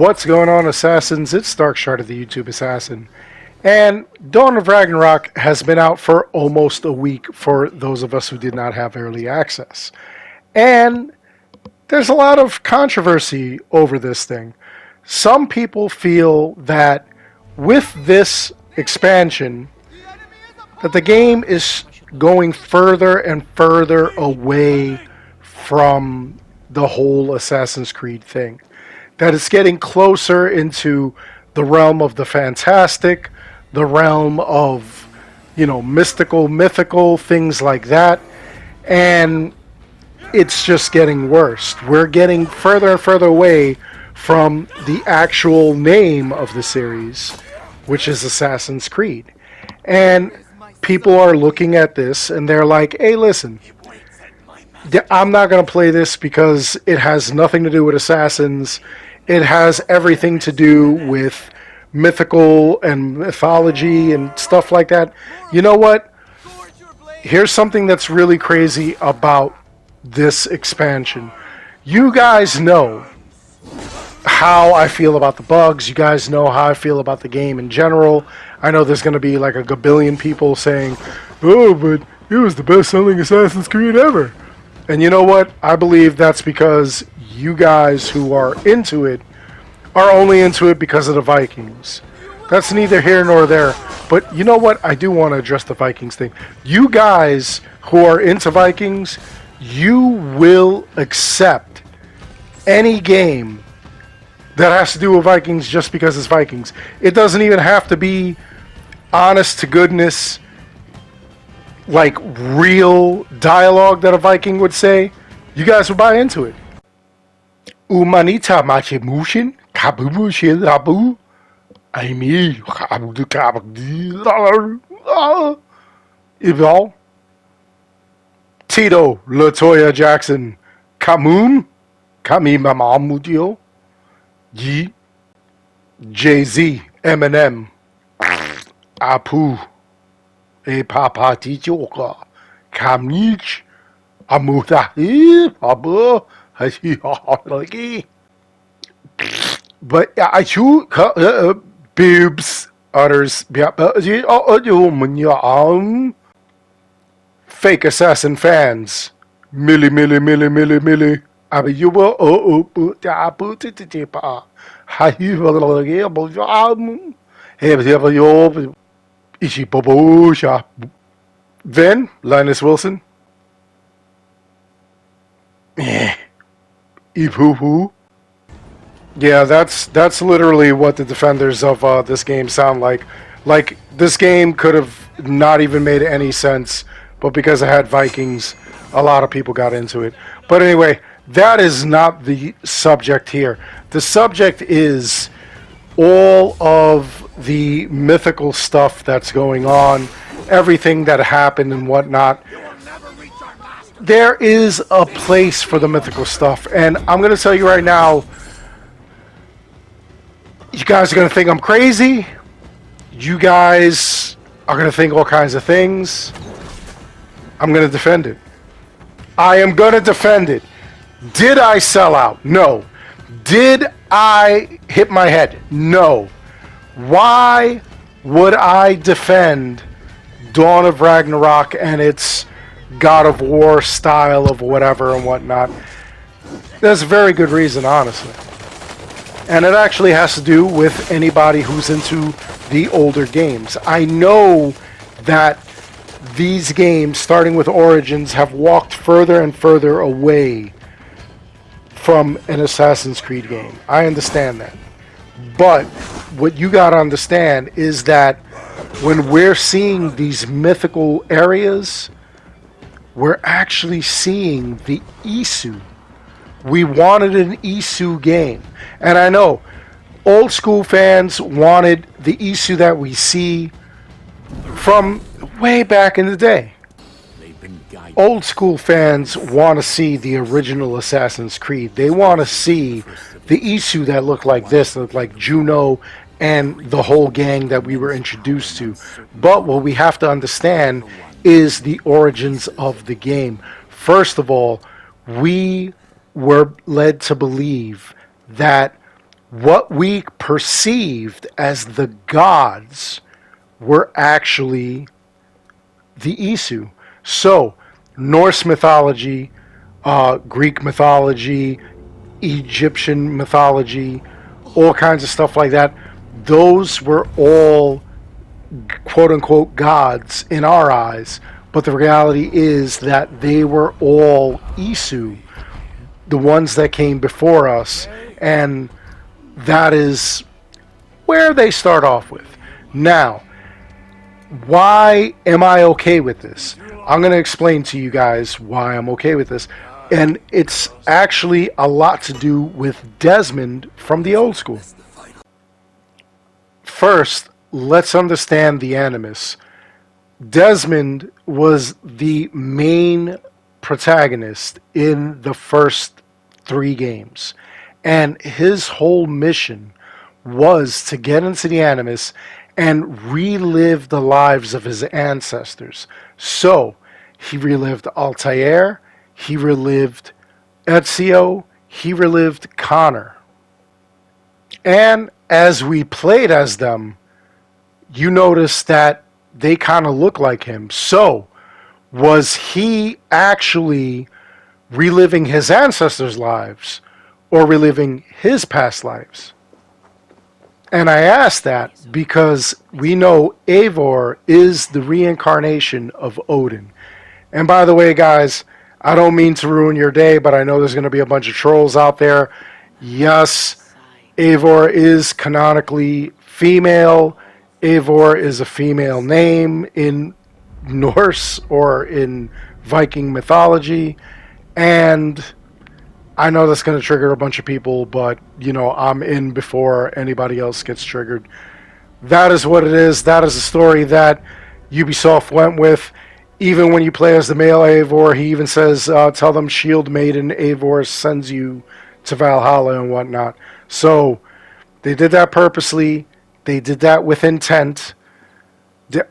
What's going on, Assassins? It's Darkshard of the YouTube Assassin. And Dawn of Ragnarok has been out for almost a week for those of us who did not have early access. And there's a lot of controversy over this thing. Some people feel that with this expansion, that the game is going further and further away from the whole Assassin's Creed thing. That it's getting closer into the realm of the fantastic, the realm of, mystical, mythical, things like that. And it's just getting worse. We're getting further and further away from the actual name of the series, which is Assassin's Creed. And people are looking at this and they're like, hey, listen, I'm not going to play this because it has nothing to do with Assassins. It has everything to do with mythical and mythology and stuff like that. You know what? Here's something that's really crazy about this expansion. You guys know how I feel about the bugs. You guys know how I feel about the game in general. I know there's going to be like a gabillion people saying, oh, but it was the best-selling Assassin's Creed ever. And you know what? I believe that's because you guys who are into it are only into it because of the Vikings. That's neither here nor there. But you know what? I do want to address the Vikings thing. You guys who are into Vikings, you will accept any game that has to do with Vikings just because it's Vikings. It doesn't even have to be honest to goodness, like real dialogue that a Viking would say. You guys will buy into it. Umanita machimushin kabumushin rabu aimi kabudu kabudu Eval Tito Latoya Jackson Kamun Kami Mamamudio Yi Jay-Z Eminem Apu E Papa Tijoka Kamnich Amuta Abu Hashi. But I shoot Boobs utters fake assassin fans. Milli. Abiyuba Then Linus Wilson. Yeah, that's literally what the defenders of this game sound like. Like, this game could have not even made any sense, but because it had Vikings, a lot of people got into it. But anyway, that is not the subject here. The subject is all of the mythical stuff that's going on, everything that happened and whatnot. There is a place for the mythical stuff, and I'm going to tell you right now, you guys are going to think I'm crazy. You guys are going to think all kinds of things. I'm going to defend it. I am going to defend it. Did I sell out? No. Did I hit my head? No. Why would I defend Dawn of Ragnarok and its God of War style of whatever and whatnot? There's a very good reason, honestly. And it actually has to do with anybody who's into the older games. I know that these games, starting with Origins, have walked further and further away from an Assassin's Creed game. I understand that. But what you gotta understand is that when we're seeing these mythical areas, we're actually seeing the Isu. We wanted an Isu game. And I know old school fans wanted the Isu that we see from way back in the day. Old school fans want to see the original Assassin's Creed. They want to see the Isu that looked like this, that looked like Juno and the whole gang that we were introduced to. But what we have to understand is the origins of the game. First of all, we were led to believe that what we perceived as the gods were actually the Isu. So, Norse mythology, Greek mythology, Egyptian mythology, all kinds of stuff like that, those were all quote unquote gods in our eyes. But the reality is that they were all Isu, the ones that came before us, and that is where they start off with. Now, why am I okay with this? I'm going to explain to you guys why I'm okay with this. And it's actually a lot to do with Desmond from the old school. First, let's understand the Animus. Desmond was the main protagonist in the first 3 games. And his whole mission was to get into the Animus and relive the lives of his ancestors. So, he relived Altair, he relived Ezio, he relived Connor. And as we played as them, you notice that they kind of look like him. So, was he actually reliving his ancestors' lives or reliving his past lives? And I ask that because we know Eivor is the reincarnation of Odin. And by the way, guys, I don't mean to ruin your day, but I know there's going to be a bunch of trolls out there. Yes, Eivor is canonically female. Eivor is a female name in Norse or in Viking mythology. And I know that's going to trigger a bunch of people, but, you know, I'm in before anybody else gets triggered. That is what it is. That is the story that Ubisoft went with. Even when you play as the male Eivor, he even says, tell them Shield Maiden Eivor sends you to Valhalla and whatnot. So, they did that purposely. They did that with intent.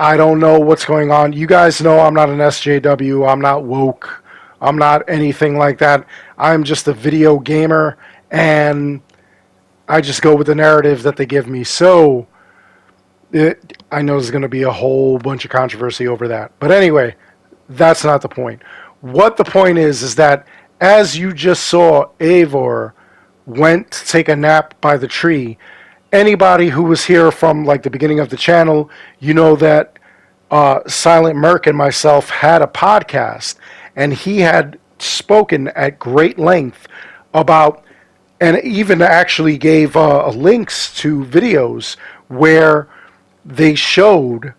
I don't know what's going on. You guys know I'm not an SJW. I'm not woke. I'm not anything like that. I'm just a video gamer, and I just go with the narrative that they give me. So, I know there's going to be a whole bunch of controversy over that. But anyway, that's not the point. What the point is that as you just saw, Eivor went to take a nap by the tree. Anybody who was here from like the beginning of the channel, you know that Silent Merc and myself had a podcast, and he had spoken at great length about, and even actually gave links to videos where they showed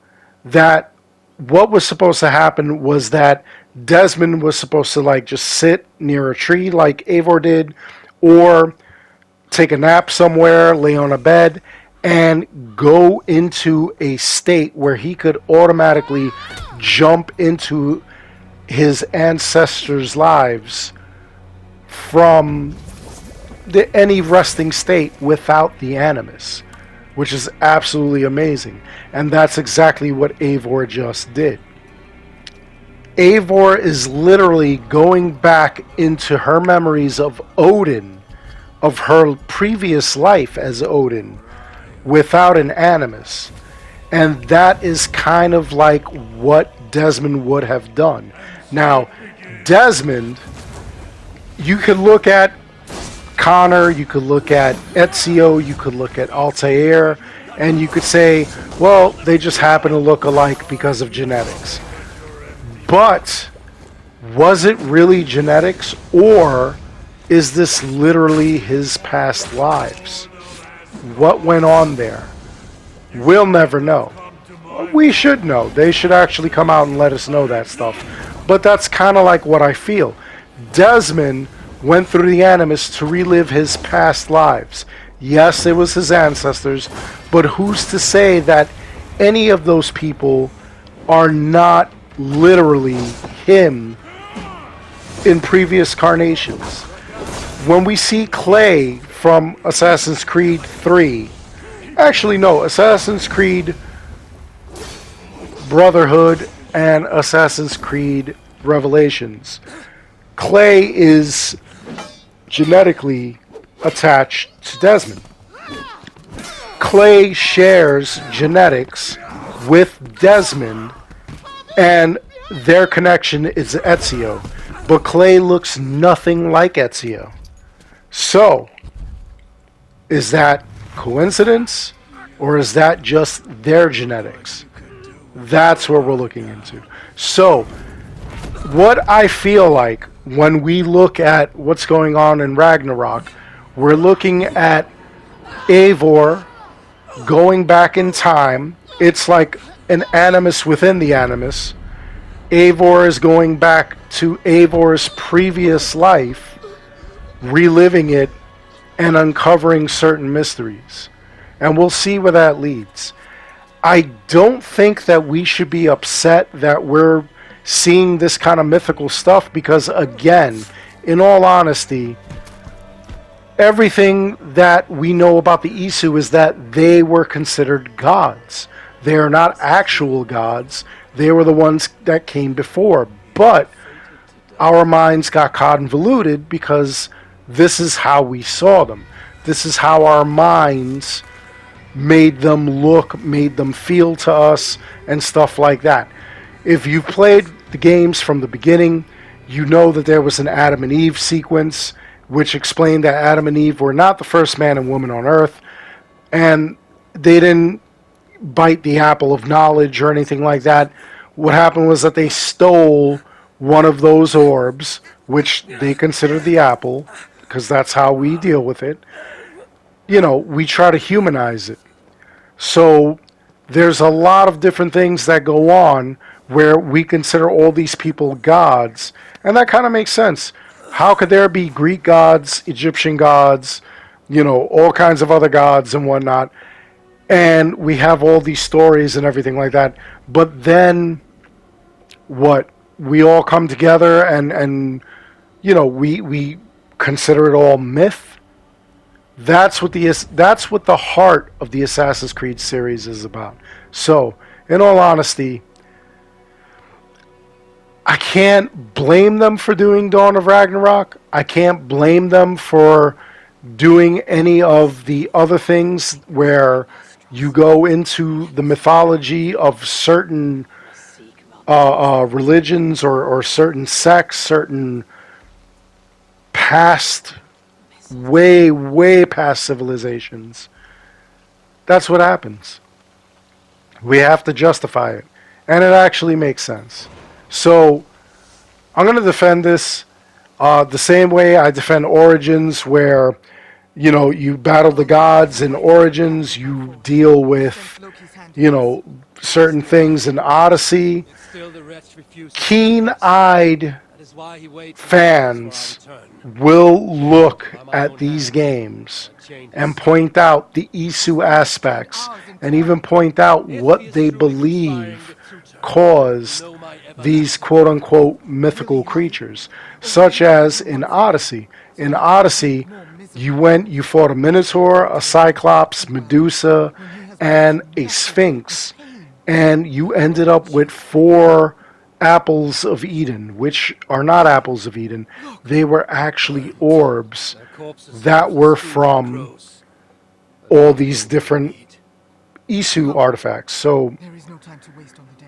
that what was supposed to happen was that Desmond was supposed to like just sit near a tree like Eivor did, or take a nap somewhere, lay on a bed, and go into a state where he could automatically jump into his ancestors' lives from any resting state without the Animus, which is absolutely amazing. And that's exactly what Eivor just did. Eivor is literally going back into her memories of Odin, of her previous life as Odin, without an Animus. And that is kind of like what Desmond would have done. Now, Desmond, you could look at Connor, you could look at Ezio, you could look at Altair, and you could say, well, they just happen to look alike because of genetics. But was it really genetics, or is this literally his past lives? What went on there? We'll never know. We should know. They should actually come out and let us know that stuff. But that's kind of like what I feel. Desmond went through the Animus to relive his past lives. Yes, it was his ancestors, but who's to say that any of those people are not literally him in previous carnations? When we see Clay from Assassin's Creed 3, actually no, Assassin's Creed Brotherhood and Assassin's Creed Revelations, Clay is genetically attached to Desmond. Clay shares genetics with Desmond, and their connection is Ezio. But Clay looks nothing like Ezio. So, is that coincidence, or is that just their genetics? That's what we're looking into. So, what I feel like when we look at what's going on in Ragnarok, we're looking at Eivor going back in time. It's like an Animus within the Animus. Eivor is going back to Eivor's previous life, reliving it, and uncovering certain mysteries. And we'll see where that leads. I don't think that we should be upset that we're seeing this kind of mythical stuff because, again, in all honesty, everything that we know about the Isu is that they were considered gods. They are not actual gods. They were the ones that came before. But our minds got convoluted because this is how we saw them. This is how our minds made them look, made them feel to us, and stuff like that. If you've played the games from the beginning, you know that there was an Adam and Eve sequence, which explained that Adam and Eve were not the first man and woman on Earth, and they didn't bite the apple of knowledge or anything like that. What happened was that they stole one of those orbs, which they considered the apple, because that's how we deal with it. You know, we try to humanize it. So there's a lot of different things that go on where we consider all these people gods, and that kind of makes sense. How could there be Greek gods, Egyptian gods, you know, all kinds of other gods and whatnot, and we have all these stories and everything like that, but then what? We all come together and you know, we consider it all myth. That's what the heart of the Assassin's Creed series is about. So, in all honesty, I can't blame them for doing Dawn of Ragnarok. I can't blame them for doing any of the other things where you go into the mythology of certain religions or certain sects, certain past, way past civilizations. That's what happens. We have to justify it. And it actually makes sense. So, I'm going to defend this the same way I defend Origins, where, you know, you battle the gods. In Origins, you deal with, you know, certain things. In Odyssey, keen-eyed fans will look at these games and point out the Isu aspects and even point out what they believe caused these quote-unquote mythical creatures, such as in Odyssey. In Odyssey, you fought a Minotaur, a Cyclops, Medusa, and a Sphinx, and you ended up with 4 apples of Eden, which are not apples of Eden. They were actually orbs that were from all these different Isu artifacts. So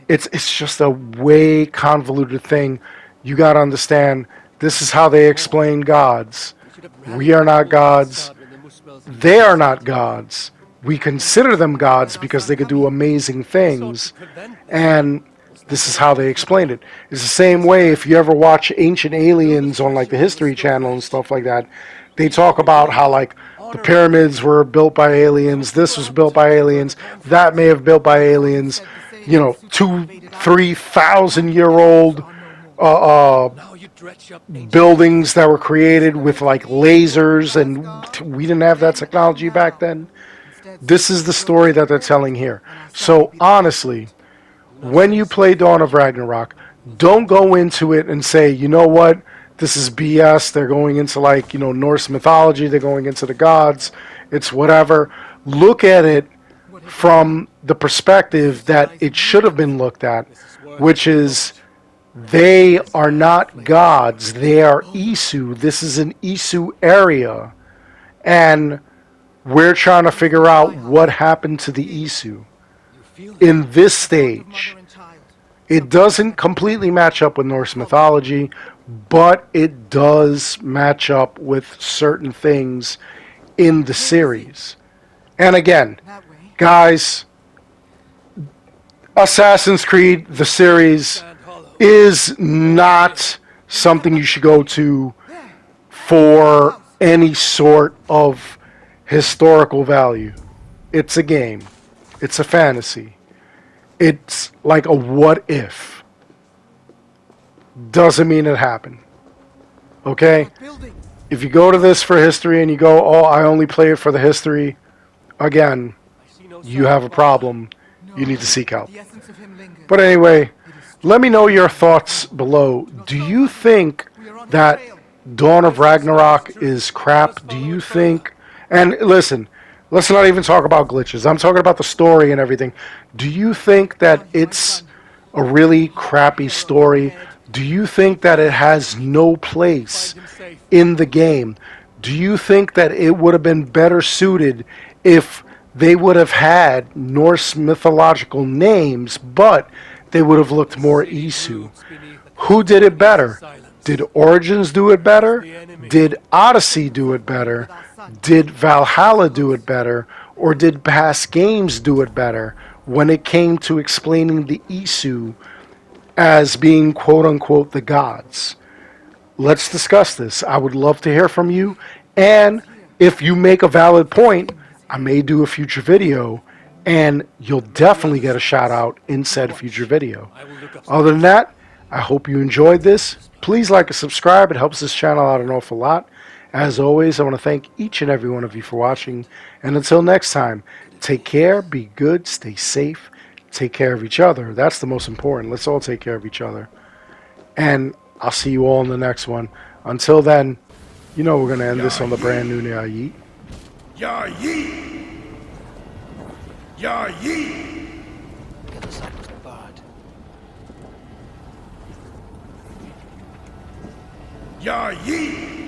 it's just a way convoluted thing. You got to understand, this is how they explain gods. We are not gods. They are not gods. We consider them gods because they could do amazing things, and this is how they explain it. It's the same way if you ever watch Ancient Aliens on like the History Channel and stuff like that. They talk about how like the pyramids were built by aliens, this was built by aliens, that may have built by aliens. You know, 2,000-3,000 year old buildings that were created with like lasers, and we didn't have that technology back then. This is the story that they're telling here. So honestly, when you play Dawn of Ragnarok, don't go into it and say, you know what, this is BS. They're going into like, you know, Norse mythology. They're going into the gods. It's whatever. Look at it from the perspective that it should have been looked at, which is they are not gods. They are Isu. This is an Isu area. And We're trying to figure out what happened to the Isu in this stage. It doesn't completely match up with Norse mythology, but it does match up with certain things in the series. And again, guys, Assassin's Creed, the series, is not something you should go to for any sort of historical value. It's a game. It's a fantasy. It's like a what if. Doesn't mean it happened. Okay? If you go to this for history and you go, oh, I only play it for the history, again, you have a problem. You need to seek help. But anyway, let me know your thoughts below. Do you think that Dawn of Ragnarok is crap? Do you think... And listen, let's not even talk about glitches. I'm talking about the story and everything. Do you think that it's a really crappy story? Do you think that it has no place in the game? Do you think that it would have been better suited if they would have had Norse mythological names, but they would have looked more Isu? Who did it better? Did Origins do it better? Did Odyssey do it better? Did Valhalla do it better? Or did past games do it better when it came to explaining the Isu as being quote-unquote the gods? Let's discuss this. I would love to hear from you. And if you make a valid point, I may do a future video, and you'll definitely get a shout out in said future video. Other than that, I hope you enjoyed this. Please like and subscribe. It helps this channel out an awful lot. As always, I want to thank each and every one of you for watching. And until next time, take care, be good, stay safe, take care of each other. That's the most important. Let's all take care of each other. And I'll see you all in the next one. Until then, you know we're going to end this on the brand new Ya Yeet. Ya Yeet! Ya Yeet! Ya Yeet!